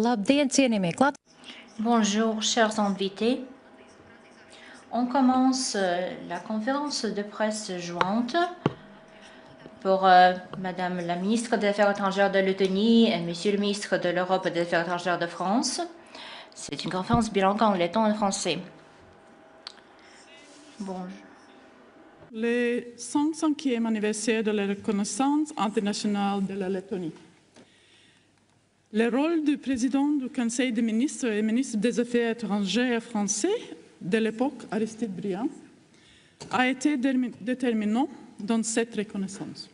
Labdien, cienījamie klāt! Bonjour, chers invités. On commence la conférence de presse jointe pour Madame la ministre des Affaires étrangères de Lettonie et Monsieur le ministre de l'Europe et des Affaires étrangères de France. C'est une conférence bilingue en letton et français. Bonjour. Le 105e anniversaire de la reconnaissance internationale de la Lettonie. Le rôle du président du Conseil des ministres et ministre des Affaires étrangères français de l'époque, Aristide Briand, a été déterminant dans cette reconnaissance.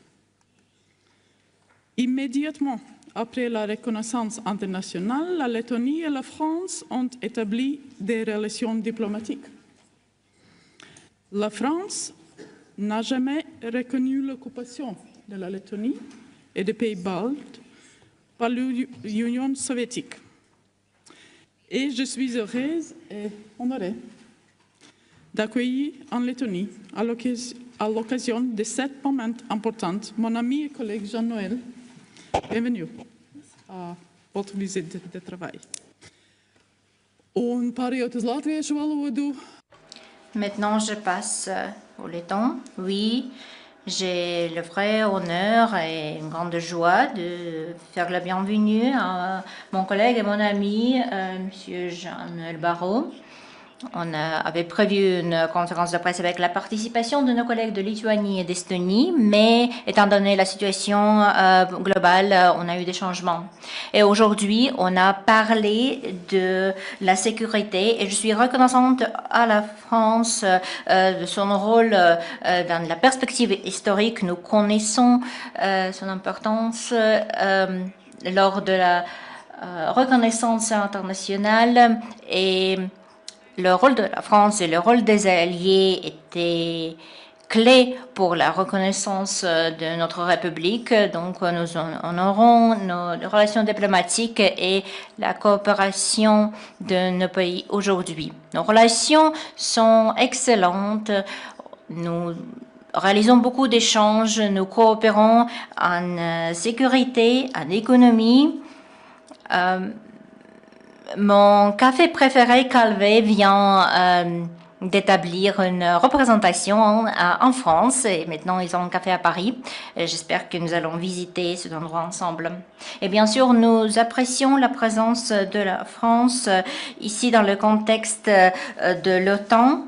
Immédiatement après la reconnaissance internationale, la Lettonie et la France ont établi des relations diplomatiques. La France n'a jamais reconnu l'occupation de la Lettonie et des pays baltes par l'Union soviétique. Et je suis heureuse et honorée d'accueillir en Lettonie, à l'occasion de cet moment important, mon ami et collègue Jean-Noël. Bienvenue à votre visite de travail. Un pārējot uz latviešu valodu. Maintenant, je passe au letton. Oui, j'ai le vrai honneur et une grande joie de faire la bienvenue à mon collègue et mon ami, Monsieur Jean-Noël Barrot. On avait prévu une conférence de presse avec la participation de nos collègues de Lituanie et d'Estonie, mais étant donné la situation globale, on a eu des changements. Et aujourd'hui, on a parlé de la sécurité et je suis reconnaissante à la France de son rôle dans la perspective historique. Nous connaissons son importance lors de la reconnaissance internationale et le rôle de la France et le rôle des alliés étaient clés pour la reconnaissance de notre République. Donc, nous honorons nos relations diplomatiques et la coopération de nos pays aujourd'hui. Nos relations sont excellentes. Nous réalisons beaucoup d'échanges. Nous coopérons en sécurité, en économie. Mon café préféré, Calvé, vient d'établir une représentation en France et maintenant ils ont un café à Paris. J'espère que nous allons visiter cet endroit ensemble. Et bien sûr, nous apprécions la présence de la France ici dans le contexte de l'OTAN,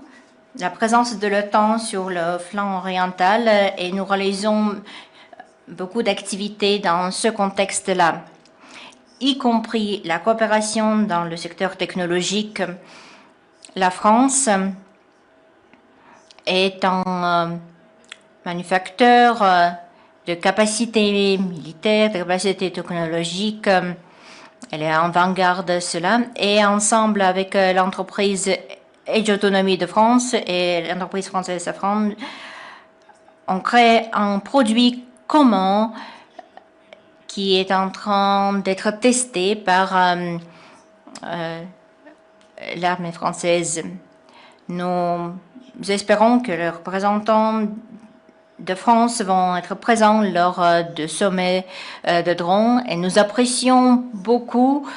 la présence de l'OTAN sur le flanc oriental et nous réalisons beaucoup d'activités dans ce contexte-là, y compris la coopération dans le secteur technologique. La France est un manufacteur de capacités militaires, de capacités technologiques. Elle est en avant-garde de cela. Et ensemble avec l'entreprise Edge Autonomy de France et l'entreprise française Safran, on crée un produit commun qui est en train d'être testé par l'armée française. Nous espérons que les représentants de France vont être présents lors de sommets de drones et nous apprécions beaucoup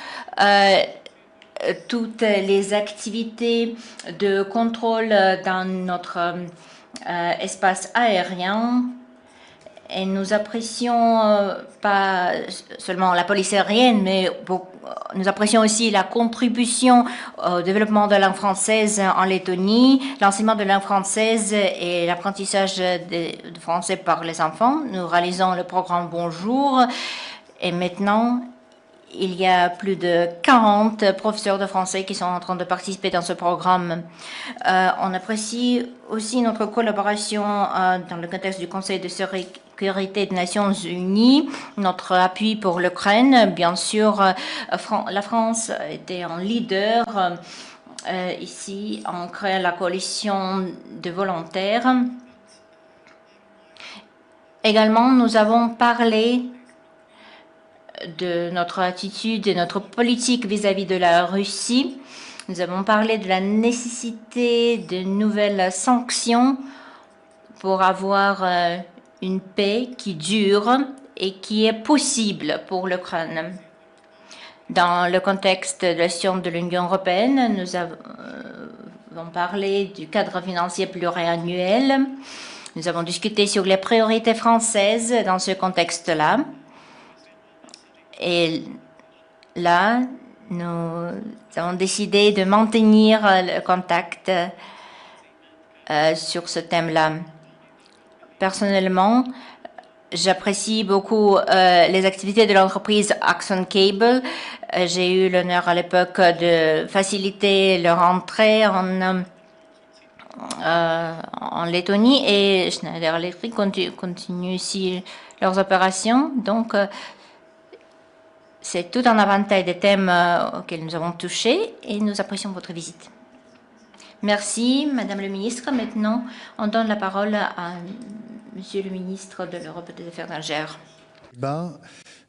toutes les activités de contrôle dans notre espace aérien. Et nous apprécions pas seulement la police aérienne, mais nous apprécions aussi la contribution au développement de la langue française en Lettonie, l'enseignement de la langue française et l'apprentissage de français par les enfants. Nous réalisons le programme Bonjour et maintenant, il y a plus de 40 professeurs de français qui sont en train de participer dans ce programme. On apprécie aussi notre collaboration dans le contexte du Conseil de sécurité des Nations Unies, notre appui pour l'Ukraine. Bien sûr, la France était un leader ici en créant la coalition de volontaires. Également, nous avons parlé de notre attitude et notre politique vis-à-vis de la Russie. Nous avons parlé de la nécessité de nouvelles sanctions pour avoir une paix qui dure et qui est possible pour l'Ukraine. Dans le contexte de la situation de l'Union européenne, nous avons parlé du cadre financier pluriannuel. Nous avons discuté sur les priorités françaises dans ce contexte-là. Et là, nous avons décidé de maintenir le contact sur ce thème-là. Personnellement, j'apprécie beaucoup les activités de l'entreprise Axon Cable. J'ai eu l'honneur à l'époque de faciliter leur entrée en Lettonie, et Schneider Electric continue ici leurs opérations. Donc, c'est tout un éventail des thèmes auxquels nous avons touché et nous apprécions votre visite. Merci, Madame le Ministre. Maintenant, on donne la parole à Monsieur le Ministre de l'Europe et des Affaires étrangères.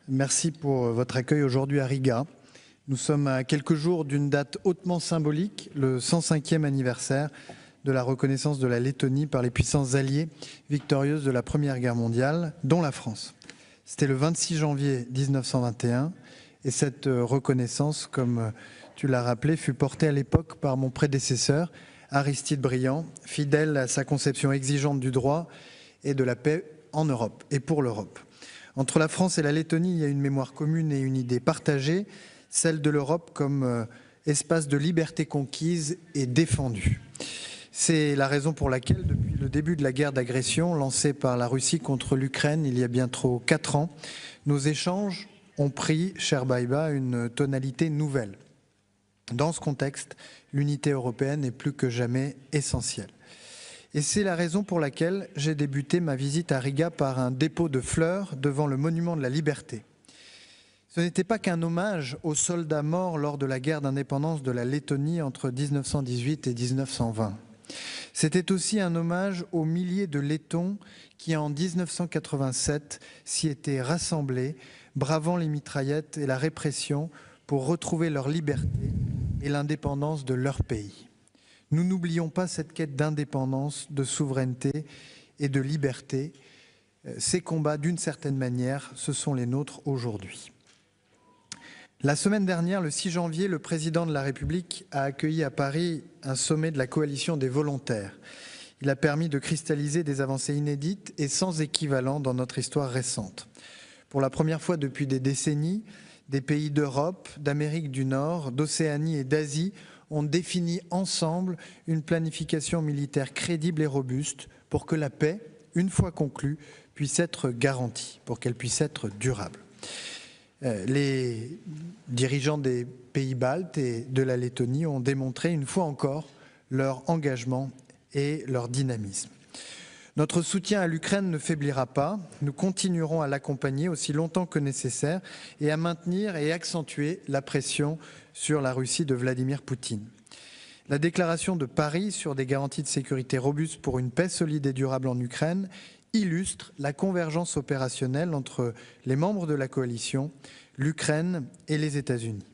Merci pour votre accueil aujourd'hui à Riga. Nous sommes à quelques jours d'une date hautement symbolique, le 105e anniversaire de la reconnaissance de la Lettonie par les puissances alliées victorieuses de la Première Guerre mondiale, dont la France. C'était le 26 janvier 1921 et cette reconnaissance, comme tu l'as rappelé, fut portée à l'époque par mon prédécesseur, Aristide Briand, fidèle à sa conception exigeante du droit et de la paix en Europe et pour l'Europe. Entre la France et la Lettonie, il y a une mémoire commune et une idée partagée, celle de l'Europe comme espace de liberté conquise et défendue. C'est la raison pour laquelle, depuis le début de la guerre d'agression lancée par la Russie contre l'Ukraine il y a bientôt 4 ans, nos échanges ont pris, cher Baiba, une tonalité nouvelle. Dans ce contexte, l'unité européenne est plus que jamais essentielle. Et c'est la raison pour laquelle j'ai débuté ma visite à Riga par un dépôt de fleurs devant le monument de la liberté. Ce n'était pas qu'un hommage aux soldats morts lors de la guerre d'indépendance de la Lettonie entre 1918 et 1920. C'était aussi un hommage aux milliers de Lettons qui, en 1987, s'y étaient rassemblés, bravant les mitraillettes et la répression pour retrouver leur liberté et l'indépendance de leur pays. Nous n'oublions pas cette quête d'indépendance, de souveraineté et de liberté. Ces combats, d'une certaine manière, ce sont les nôtres aujourd'hui. La semaine dernière, le 6 janvier, le président de la République a accueilli à Paris un sommet de la coalition des volontaires. Il a permis de cristalliser des avancées inédites et sans équivalent dans notre histoire récente. Pour la première fois depuis des décennies, des pays d'Europe, d'Amérique du Nord, d'Océanie et d'Asie ont défini ensemble une planification militaire crédible et robuste pour que la paix, une fois conclue, puisse être garantie, pour qu'elle puisse être durable. Les dirigeants des pays baltes et de la Lettonie ont démontré une fois encore leur engagement et leur dynamisme. Notre soutien à l'Ukraine ne faiblira pas. Nous continuerons à l'accompagner aussi longtemps que nécessaire et à maintenir et accentuer la pression sur la Russie de Vladimir Poutine. La déclaration de Paris sur des garanties de sécurité robustes pour une paix solide et durable en Ukraine illustre la convergence opérationnelle entre les membres de la coalition, l'Ukraine et les États-Unis.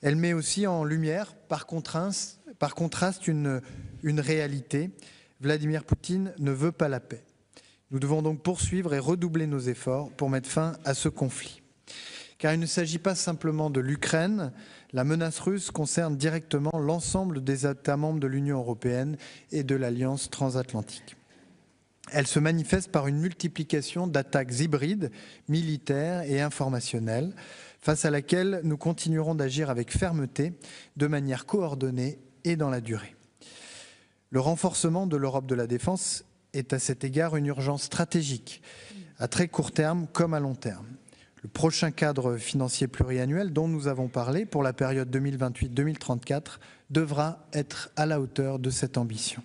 Elle met aussi en lumière, par contraste, une réalité. Vladimir Poutine ne veut pas la paix. Nous devons donc poursuivre et redoubler nos efforts pour mettre fin à ce conflit. Car il ne s'agit pas simplement de l'Ukraine, la menace russe concerne directement l'ensemble des États membres de l'Union européenne et de l'Alliance transatlantique. Elle se manifeste par une multiplication d'attaques hybrides, militaires et informationnelles, face à laquelle nous continuerons d'agir avec fermeté, de manière coordonnée et dans la durée. Le renforcement de l'Europe de la défense est à cet égard une urgence stratégique, à très court terme comme à long terme. Le prochain cadre financier pluriannuel dont nous avons parlé pour la période 2028-2034 devra être à la hauteur de cette ambition.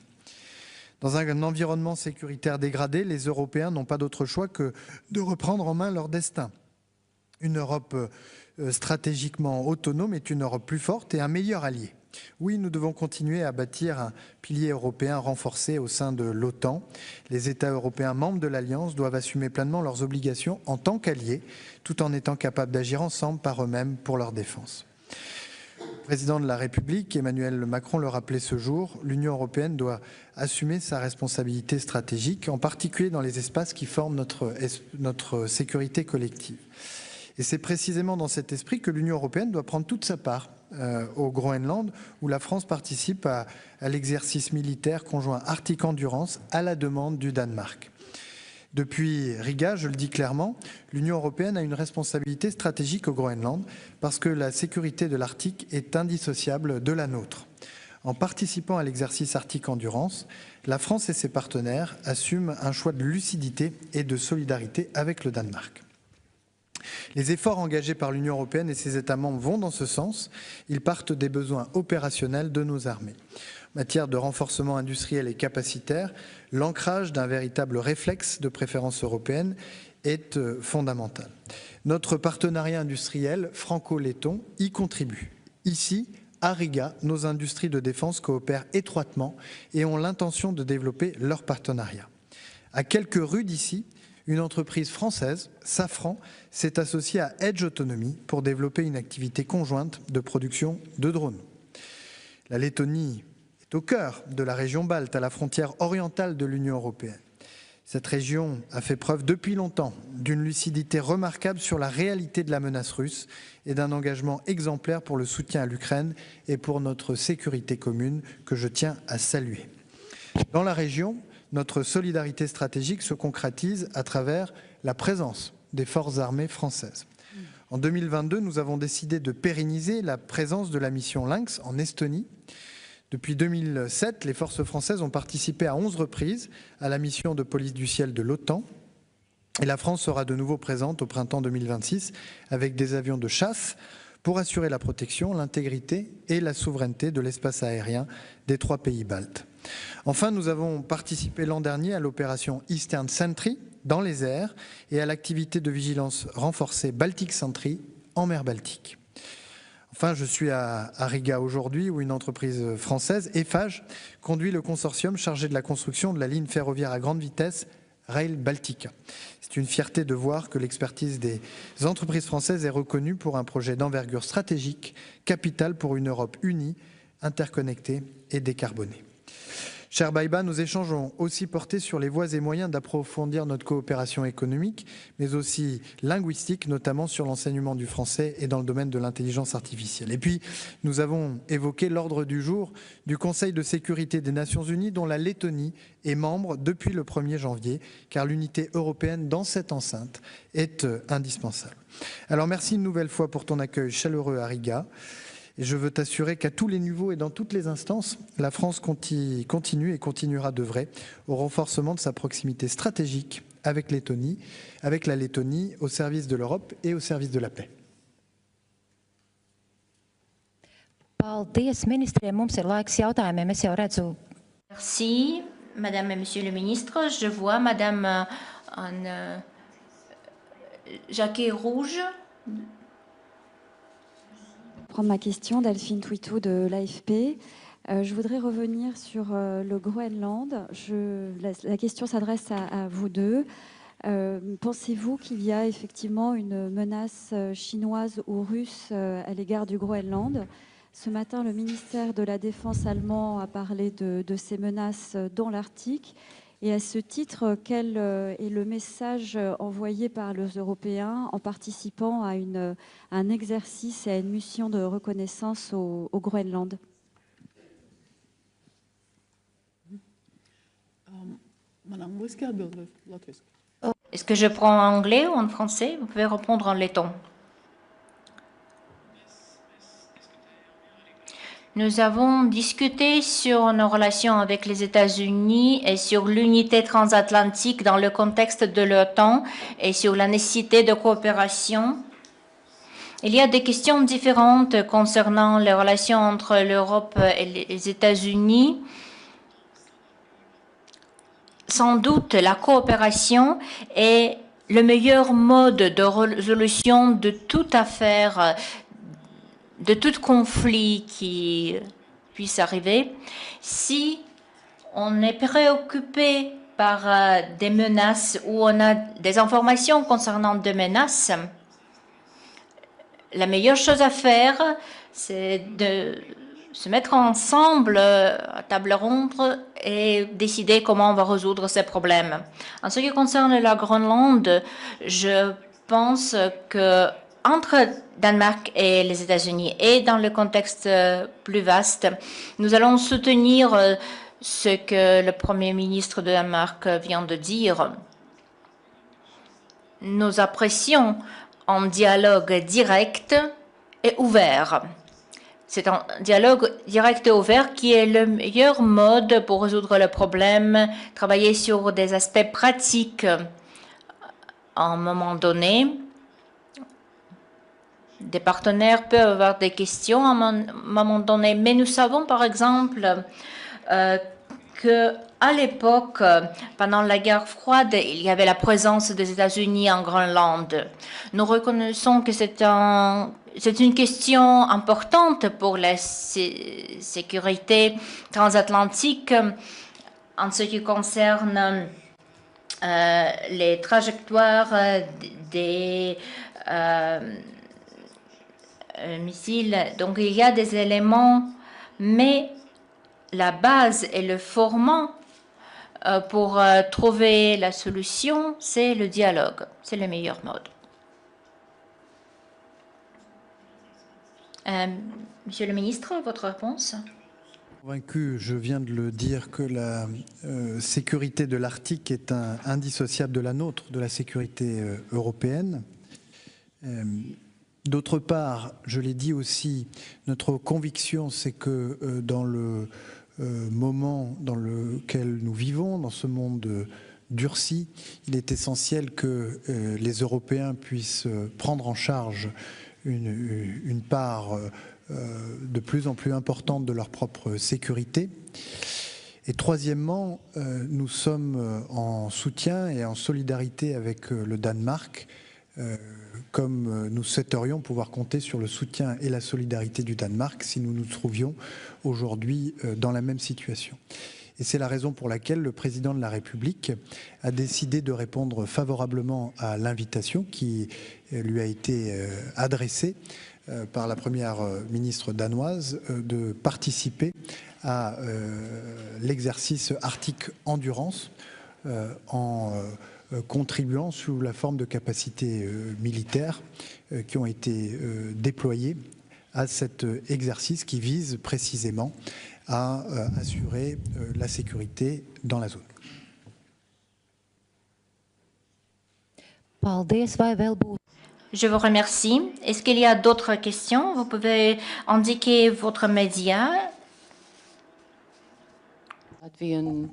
Dans un environnement sécuritaire dégradé, les Européens n'ont pas d'autre choix que de reprendre en main leur destin. Une Europe stratégiquement autonome est une Europe plus forte et un meilleur allié. Oui, nous devons continuer à bâtir un pilier européen renforcé au sein de l'OTAN. Les États européens membres de l'Alliance doivent assumer pleinement leurs obligations en tant qu'alliés, tout en étant capables d'agir ensemble par eux-mêmes pour leur défense. Le président de la République, Emmanuel Macron, le rappelait ce jour, l'Union européenne doit assumer sa responsabilité stratégique, en particulier dans les espaces qui forment notre sécurité collective. Et c'est précisément dans cet esprit que l'Union européenne doit prendre toute sa part au Groenland, où la France participe à l'exercice militaire conjoint Arctic Endurance à la demande du Danemark. Depuis Riga, je le dis clairement, l'Union européenne a une responsabilité stratégique au Groenland parce que la sécurité de l'Arctique est indissociable de la nôtre. En participant à l'exercice Arctic Endurance, la France et ses partenaires assument un choix de lucidité et de solidarité avec le Danemark. Les efforts engagés par l'Union européenne et ses États membres vont dans ce sens. Ils partent des besoins opérationnels de nos armées. En matière de renforcement industriel et capacitaire, l'ancrage d'un véritable réflexe de préférence européenne est fondamental. Notre partenariat industriel franco-letton y contribue. Ici, à Riga, nos industries de défense coopèrent étroitement et ont l'intention de développer leur partenariat. À quelques rues d'ici, une entreprise française, Safran, s'est associée à Edge Autonomy pour développer une activité conjointe de production de drones. La Lettonie est au cœur de la région balte, à la frontière orientale de l'Union européenne. Cette région a fait preuve depuis longtemps d'une lucidité remarquable sur la réalité de la menace russe et d'un engagement exemplaire pour le soutien à l'Ukraine et pour notre sécurité commune que je tiens à saluer. Dans la région, notre solidarité stratégique se concrétise à travers la présence des forces armées françaises. En 2022, nous avons décidé de pérenniser la présence de la mission Lynx en Estonie. Depuis 2007, les forces françaises ont participé à 11 reprises à la mission de police du ciel de l'OTAN. Et la France sera de nouveau présente au printemps 2026 avec des avions de chasse pour assurer la protection, l'intégrité et la souveraineté de l'espace aérien des 3 pays baltes. Enfin, nous avons participé l'an dernier à l'opération Eastern Sentry dans les airs et à l'activité de vigilance renforcée Baltic Sentry en mer Baltique. Enfin, je suis à Riga aujourd'hui où une entreprise française, Eiffage, conduit le consortium chargé de la construction de la ligne ferroviaire à grande vitesse Rail Baltica. C'est une fierté de voir que l'expertise des entreprises françaises est reconnue pour un projet d'envergure stratégique, capital pour une Europe unie, interconnectée et décarbonée. Cher Baiba, nos échanges ont aussi porté sur les voies et moyens d'approfondir notre coopération économique, mais aussi linguistique, notamment sur l'enseignement du français et dans le domaine de l'intelligence artificielle. Et puis, nous avons évoqué l'ordre du jour du Conseil de sécurité des Nations Unies, dont la Lettonie est membre depuis le 1er janvier, car l'unité européenne dans cette enceinte est indispensable. Alors, merci une nouvelle fois pour ton accueil chaleureux à Riga. Et je veux t'assurer qu'à tous les niveaux et dans toutes les instances, la France continue et continuera d'œuvrer au renforcement de sa proximité stratégique avec la Lettonie au service de l'Europe et au service de la paix. Merci, Madame et Monsieur le Ministre. Je vois Madame en jaquet rouge. Prendre ma question, Delphine Twitou de l'AFP. Je voudrais revenir sur le Groenland. La question s'adresse à vous deux. Pensez-vous qu'il y a effectivement une menace chinoise ou russe à l'égard du Groenland? Ce matin, le ministère de la Défense allemand a parlé de ces menaces dans l'Arctique. Et à ce titre, quel est le message envoyé par les Européens en participant à un exercice et à une mission de reconnaissance au Groenland? Est-ce que je prends en anglais ou en français? Vous pouvez répondre en letton. Nous avons discuté sur nos relations avec les États-Unis et sur l'unité transatlantique dans le contexte de l'OTAN et sur la nécessité de coopération. Il y a des questions différentes concernant les relations entre l'Europe et les États-Unis. Sans doute, la coopération est le meilleur mode de résolution de toute affaire, de tout conflit qui puisse arriver. Si on est préoccupé par des menaces ou on a des informations concernant des menaces, la meilleure chose à faire, c'est de se mettre ensemble à table ronde et décider comment on va résoudre ces problèmes. En ce qui concerne la Groenland, je pense que entre Danemark et les États-Unis et dans le contexte plus vaste, nous allons soutenir ce que le Premier ministre de Danemark vient de dire. Nous apprécions un dialogue direct et ouvert. C'est un dialogue direct et ouvert qui est le meilleur mode pour résoudre le problème, travailler sur des aspects pratiques à un moment donné. Des partenaires peuvent avoir des questions à un moment donné, mais nous savons par exemple qu'à l'époque, pendant la guerre froide, il y avait la présence des États-Unis en Groenland. Nous reconnaissons que c'est une question importante pour la sécurité transatlantique en ce qui concerne les trajectoires des missiles. Donc il y a des éléments, mais la base et le format pour trouver la solution, c'est le dialogue. C'est le meilleur mode. Monsieur le ministre, votre réponse? Convaincu, je viens de le dire, que la sécurité de l'Arctique est indissociable de la nôtre, de la sécurité européenne. D'autre part, je l'ai dit aussi, notre conviction, c'est que dans le moment dans lequel nous vivons, dans ce monde durci, il est essentiel que les Européens puissent prendre en charge une part de plus en plus importante de leur propre sécurité. Et troisièmement, nous sommes en soutien et en solidarité avec le Danemark, comme nous souhaiterions pouvoir compter sur le soutien et la solidarité du Danemark si nous nous trouvions aujourd'hui dans la même situation. Et c'est la raison pour laquelle le président de la République a décidé de répondre favorablement à l'invitation qui lui a été adressée par la première ministre danoise de participer à l'exercice Arctic Endurance en contribuant sous la forme de capacités militaires qui ont été déployées à cet exercice qui vise précisément à assurer la sécurité dans la zone. Je vous remercie. Est-ce qu'il y a d'autres questions? Vous pouvez indiquer votre média. Latvian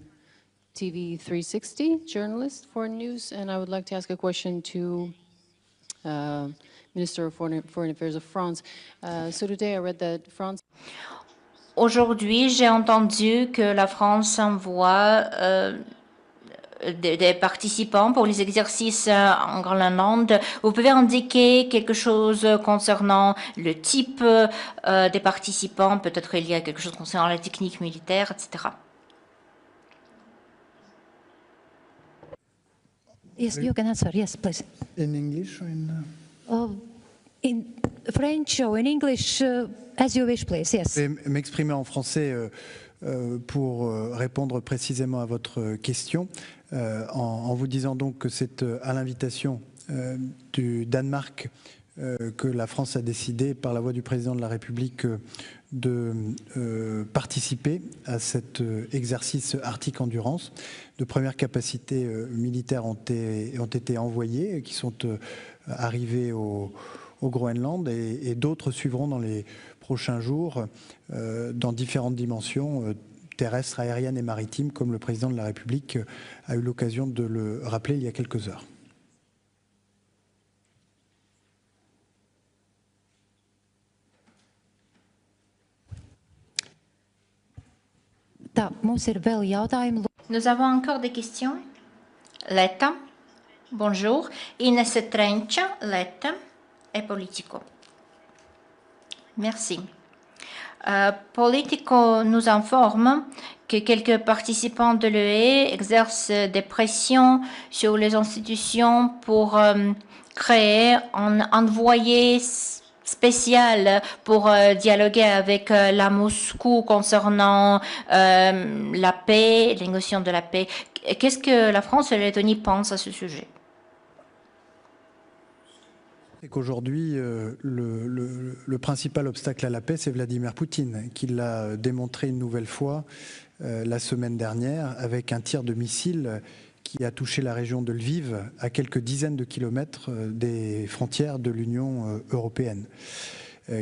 TV 360 journalist, Foreign News, and I would like to ask a question to Minister of Foreign Affairs of France. So today I read that France. Aujourd'hui, j'ai entendu que la France envoie des participants pour les exercices en Groenland. Vous pouvez indiquer quelque chose concernant le type des participants? Peut-être il y a quelque chose concernant la technique militaire, etc. Yes, you can answer. Yes, please. In English or In French or in English, as you wish, please. Yes. Je vais m'exprimer en français pour répondre précisément à votre question, en vous disant donc que c'est à l'invitation du Danemark que la France a décidé, par la voix du président de la République, de participer à cet exercice Arctic Endurance. De premières capacités militaires ont été envoyées, qui sont arrivées au Groenland, et d'autres suivront dans les prochains jours dans différentes dimensions terrestres, aériennes et maritimes, comme le président de la République a eu l'occasion de le rappeler il y a quelques heures. Nous avons encore des questions. Letta, bonjour. Ines Trencha, Letta et Politico. Merci. Politico nous informe que quelques participants de l'UE exercent des pressions sur les institutions pour créer un envoyé spécial pour dialoguer avec la Moscou concernant la paix, les négociations de la paix. Qu'est-ce que la France et la Lettonie pensent à ce sujet? C'est qu'aujourd'hui, le principal obstacle à la paix, c'est Vladimir Poutine, qui l'a démontré une nouvelle fois la semaine dernière avec un tir de missile qui a touché la région de Lviv à quelques dizaines de kilomètres des frontières de l'Union européenne,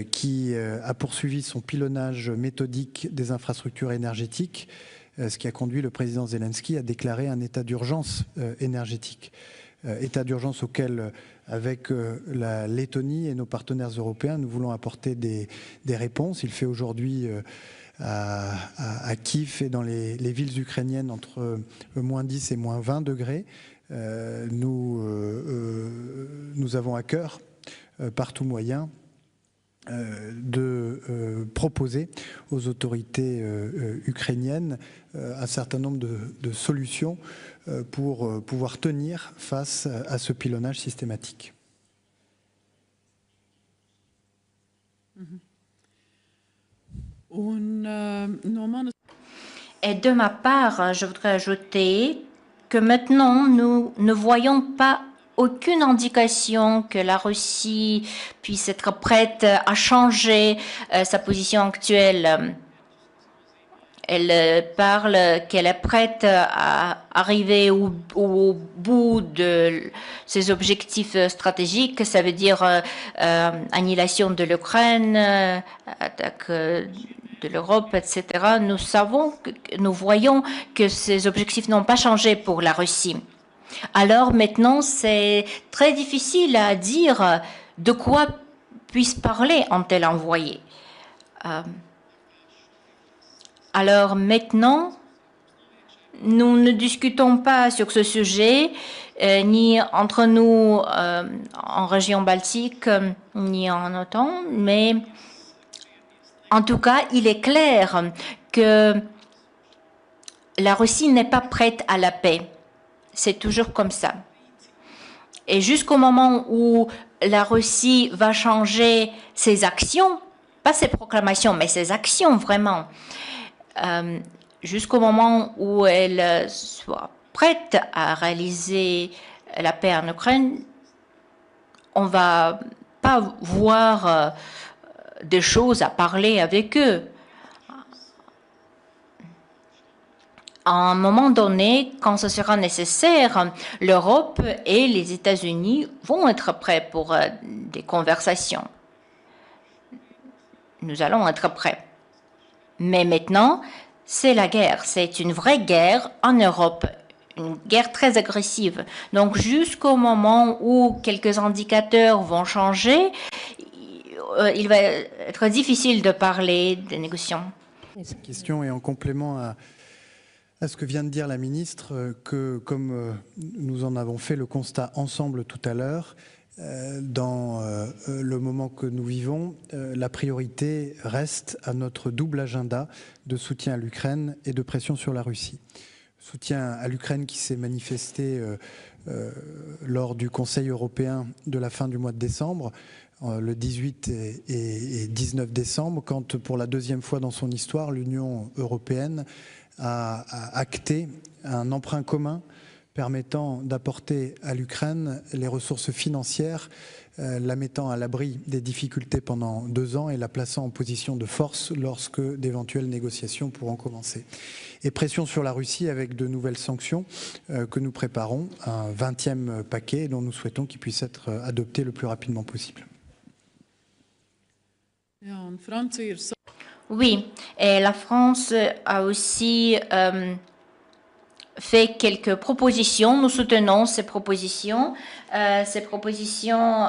qui a poursuivi son pilonnage méthodique des infrastructures énergétiques, ce qui a conduit le président Zelensky à déclarer un état d'urgence énergétique. État d'urgence auquel, avec la Lettonie et nos partenaires européens, nous voulons apporter des réponses. Il fait aujourd'hui à Kiev et dans les villes ukrainiennes entre moins 10 et moins 20 degrés. Nous avons à cœur, par tout moyen, de proposer aux autorités ukrainiennes un certain nombre de solutions pour pouvoir tenir face à ce pilonnage systématique. Et de ma part, je voudrais ajouter que maintenant, nous ne voyons pas aucune indication que la Russie puisse être prête à changer sa position actuelle. Elle parle qu'elle est prête à arriver au bout de ses objectifs stratégiques, ça veut dire annihilation de l'Ukraine, attaque de l'Europe, etc. Nous voyons que ces objectifs n'ont pas changé pour la Russie. Alors maintenant, c'est très difficile à dire de quoi puisse parler un tel envoyé. Alors maintenant, nous ne discutons pas sur ce sujet, ni entre nous en région baltique, ni en OTAN, mais en tout cas, il est clair que la Russie n'est pas prête à la paix. C'est toujours comme ça. Et jusqu'au moment où la Russie va changer ses actions, pas ses proclamations, mais ses actions vraiment, jusqu'au moment où elle soit prête à réaliser la paix en Ukraine, on ne va pas voir des choses à parler avec eux. À un moment donné, quand ce sera nécessaire, l'Europe et les États-Unis vont être prêts pour des conversations. Nous allons être prêts. Mais maintenant, c'est la guerre. C'est une vraie guerre en Europe, une guerre très agressive. Donc, jusqu'au moment où quelques indicateurs vont changer, il va être difficile de parler des négociations. Question est en complément à ce que vient de dire la ministre, que comme nous en avons fait le constat ensemble tout à l'heure, dans le moment que nous vivons, la priorité reste à notre double agenda de soutien à l'Ukraine et de pression sur la Russie. Soutien à l'Ukraine qui s'est manifesté lors du Conseil européen de la fin du mois de décembre, le 18 et 19 décembre, quand pour la deuxième fois dans son histoire, l'Union européenne a acté un emprunt commun permettant d'apporter à l'Ukraine les ressources financières, la mettant à l'abri des difficultés pendant 2 ans et la plaçant en position de force lorsque d'éventuelles négociations pourront commencer. Et pression sur la Russie avec de nouvelles sanctions que nous préparons, un 20e paquet dont nous souhaitons qu'il puisse être adopté le plus rapidement possible. Oui, et la France a aussi fait quelques propositions. Nous soutenons ces propositions. Ces propositions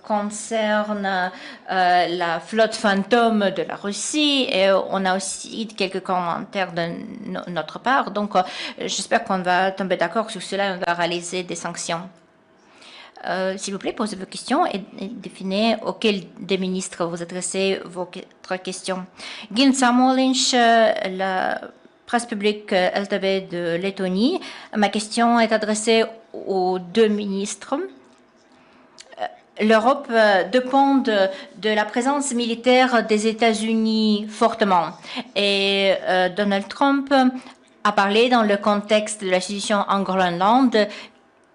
concernent la flotte fantôme de la Russie et on a aussi quelques commentaires de notre part. Donc, j'espère qu'on va tomber d'accord sur cela et on va réaliser des sanctions. S'il vous plaît, posez vos questions et définissez auquel des ministres vous adressez votre question. Gin Samolinch, la presse publique LTV de Lettonie. Ma question est adressée aux 2 ministres. L'Europe dépend de la présence militaire des États-Unis fortement. Et Donald Trump a parlé dans le contexte de la situation en Groenland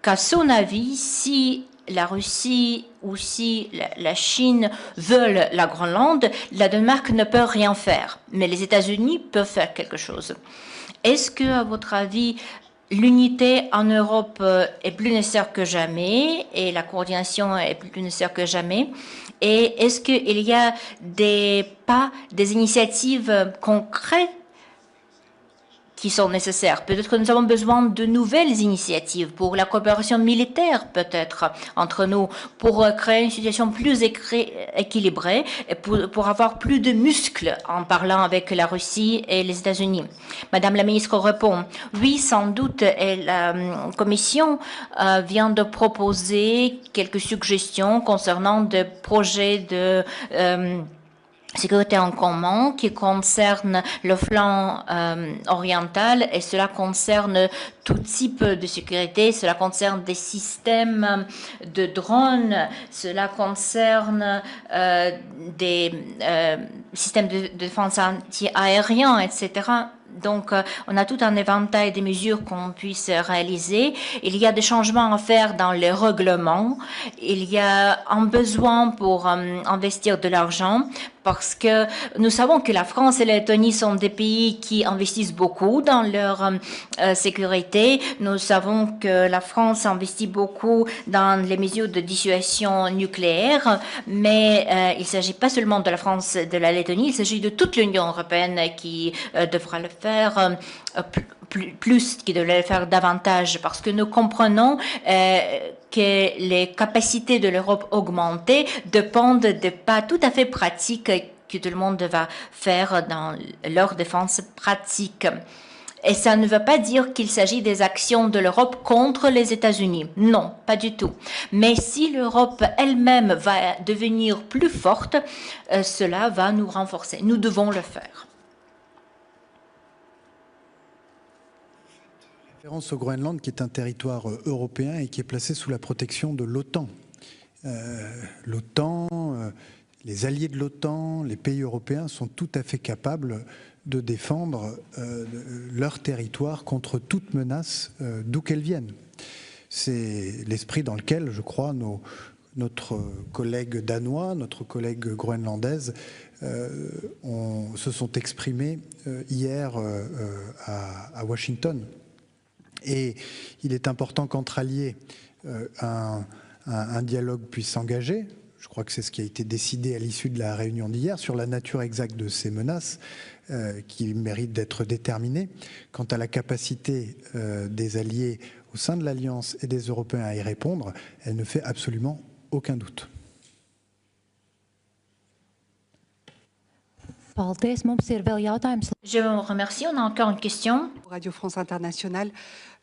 qu'à son avis, si la Russie ou si la Chine veut la Groenland, la Danemark ne peut rien faire, mais les États-Unis peuvent faire quelque chose. Est-ce que, à votre avis, l'unité en Europe est plus nécessaire que jamais et la coordination est plus nécessaire que jamais? Et est-ce qu'il y a des initiatives concrètes qui sont nécessaires? Peut-être que nous avons besoin de nouvelles initiatives pour la coopération militaire, peut-être, entre nous, pour créer une situation plus équilibrée et pour avoir plus de muscles en parlant avec la Russie et les États-Unis. Madame la ministre répond, oui, sans doute, et la Commission vient de proposer quelques suggestions concernant des projets de sécurité en commun qui concerne le flanc oriental et cela concerne tout type de sécurité, cela concerne des systèmes de drones, cela concerne des systèmes de défense anti-aérien, etc. Donc, on a tout un éventail de mesures qu'on puisse réaliser. Il y a des changements à faire dans les règlements. Il y a un besoin pour investir de l'argent parce que nous savons que la France et la Lettonie sont des pays qui investissent beaucoup dans leur sécurité. Nous savons que la France investit beaucoup dans les mesures de dissuasion nucléaire, mais il ne s'agit pas seulement de la France et de la Lettonie, il s'agit de toute l'Union européenne qui devra le faire plus, qui devrait le faire davantage, parce que nous comprenons que les capacités de l'Europe augmentées dépendent de pas tout à fait pratiques que tout le monde va faire dans leur défense pratique. Et ça ne veut pas dire qu'il s'agit des actions de l'Europe contre les États-Unis. Non, pas du tout. Mais si l'Europe elle-même va devenir plus forte, cela va nous renforcer. Nous devons le faire. Référence au Groenland, qui est un territoire européen et qui est placé sous la protection de l'OTAN. L'OTAN, les alliés de l'OTAN, les pays européens sont tout à fait capables de défendre leur territoire contre toute menace d'où qu'elle vienne. C'est l'esprit dans lequel, je crois, notre collègue danois, notre collègue groenlandaise se sont exprimés hier à Washington. Et il est important qu'entre alliés, un dialogue puisse s'engager. Je crois que c'est ce qui a été décidé à l'issue de la réunion d'hier sur la nature exacte de ces menaces qui méritent d'être déterminées. Quant à la capacité des alliés au sein de l'Alliance et des Européens à y répondre, elle ne fait absolument aucun doute. Je vous remercie. On a encore une question. Radio France Internationale.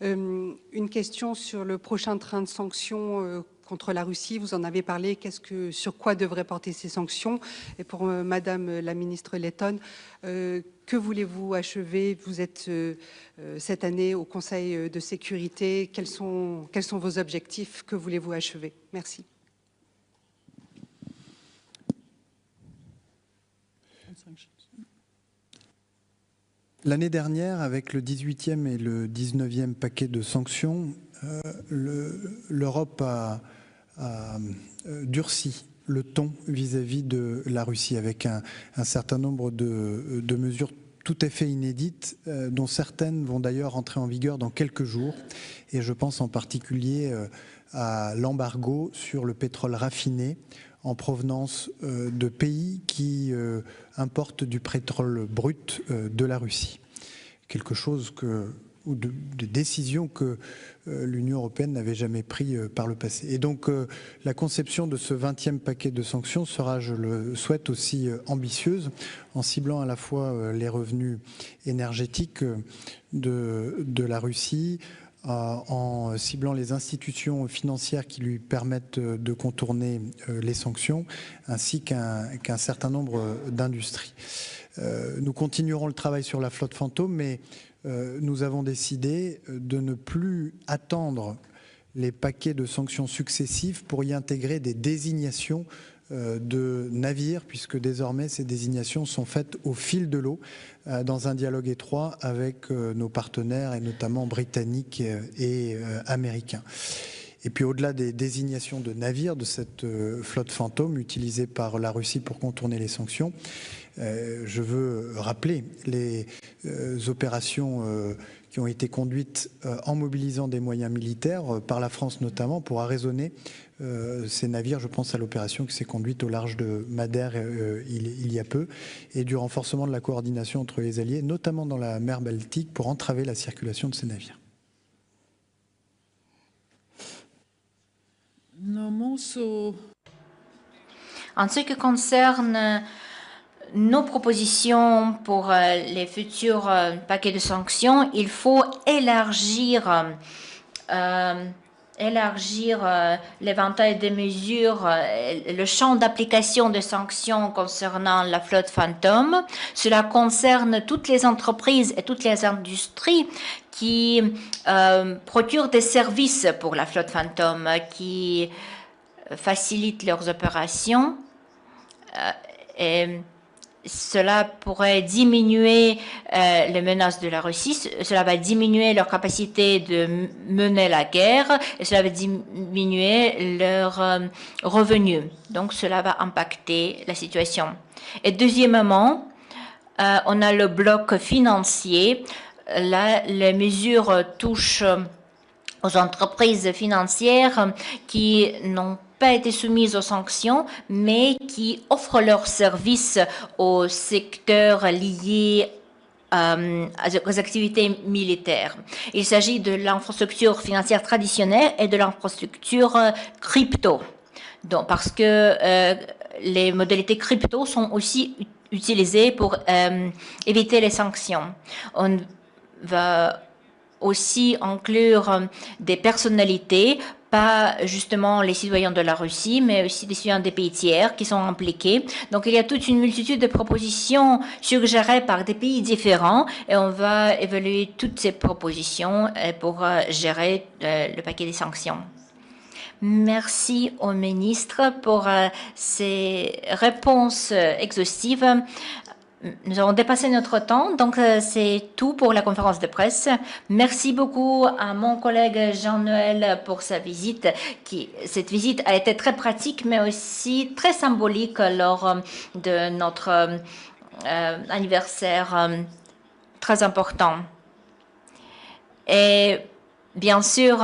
Une question sur le prochain train de sanctions contre la Russie. Vous en avez parlé. Sur quoi devraient porter ces sanctions? Et pour Madame la ministre lettonne, que voulez-vous achever? Vous êtes cette année au Conseil de sécurité. Quels sont vos objectifs? Que voulez-vous achever? Merci. L'année dernière, avec le 18e et le 19e paquet de sanctions, l'Europe a durci le ton vis-à-vis de la Russie avec un certain nombre de mesures tout à fait inédites, dont certaines vont d'ailleurs entrer en vigueur dans quelques jours. Et je pense en particulier à l'embargo sur le pétrole raffiné en provenance de pays qui importent du pétrole brut de la Russie. Quelque chose ou des décisions que l'Union européenne n'avait jamais pris par le passé. Et donc la conception de ce 20e paquet de sanctions sera, je le souhaite, aussi ambitieuse, en ciblant à la fois les revenus énergétiques de la Russie, en ciblant les institutions financières qui lui permettent de contourner les sanctions, ainsi qu'un certain nombre d'industries. Nous continuerons le travail sur la flotte fantôme, mais nous avons décidé de ne plus attendre les paquets de sanctions successifs pour y intégrer des désignations de navires, puisque désormais ces désignations sont faites au fil de l'eau, dans un dialogue étroit avec nos partenaires, et notamment britanniques et américains. Et puis au-delà des désignations de navires de cette flotte fantôme utilisée par la Russie pour contourner les sanctions, je veux rappeler les opérations qui ont été conduites en mobilisant des moyens militaires, par la France notamment, pour arraisonner ces navires. Je pense à l'opération qui s'est conduite au large de Madère il y a peu, et du renforcement de la coordination entre les alliés, notamment dans la mer Baltique, pour entraver la circulation de ces navires. En ce qui concerne nos propositions pour les futurs paquets de sanctions, il faut élargir l'éventail des mesures, le champ d'application des sanctions concernant la flotte fantôme. Cela concerne toutes les entreprises et toutes les industries qui procurent des services pour la flotte fantôme, qui facilitent leurs opérations. Et cela pourrait diminuer les menaces de la Russie, cela va diminuer leur capacité de mener la guerre et cela va diminuer leurs revenus. Donc cela va impacter la situation. Et deuxièmement, on a le bloc financier. Là, les mesures touchent aux entreprises financières qui n'ont pas été soumises aux sanctions, mais qui offrent leurs services au secteur lié aux activités militaires. Il s'agit de l'infrastructure financière traditionnelle et de l'infrastructure crypto. Donc, parce que les modalités crypto sont aussi utilisées pour éviter les sanctions. On va aussi inclure des personnalités, pas justement les citoyens de la Russie, mais aussi des citoyens des pays tiers qui sont impliqués. Donc il y a toute une multitude de propositions suggérées par des pays différents et on va évaluer toutes ces propositions pour gérer le paquet des sanctions. Merci au ministre pour ces réponses exhaustives. Nous avons dépassé notre temps, donc c'est tout pour la conférence de presse. Merci beaucoup à mon collègue Jean-Noël pour sa visite. Cette visite a été très pratique, mais aussi très symbolique lors de notre anniversaire très important. Et bien sûr,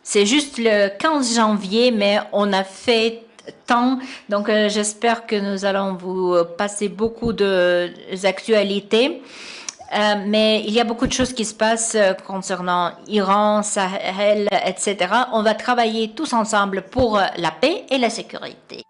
c'est juste le 15 janvier, mais on a fait temps. Donc, j'espère que nous allons vous passer beaucoup d'actualités. Mais il y a beaucoup de choses qui se passent concernant Iran, Sahel, etc. On va travailler tous ensemble pour la paix et la sécurité.